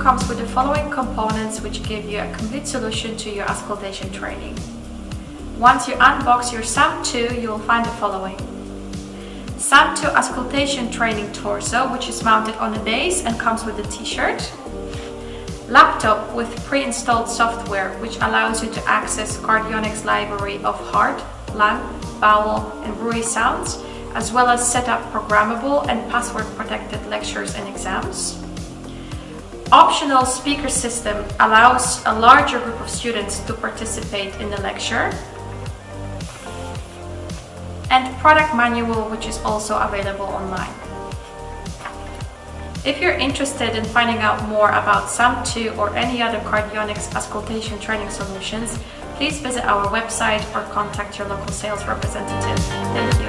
comes with the following components which give you a complete solution to your auscultation training. Once you unbox your SAM 2, you will find the following. SAM 2 auscultation training torso, which is mounted on a base and comes with a t-shirt. Laptop with pre-installed software which allows you to access Cardionics library of heart, lung, bowel and breathing sounds, as well as set up programmable and password protected lectures and exams. Optional speaker system allows a larger group of students to participate in the lecture. And product manual, which is also available online. If you're interested in finding out more about SAM 2 or any other Cardionics auscultation training solutions, please visit our website or contact your local sales representative.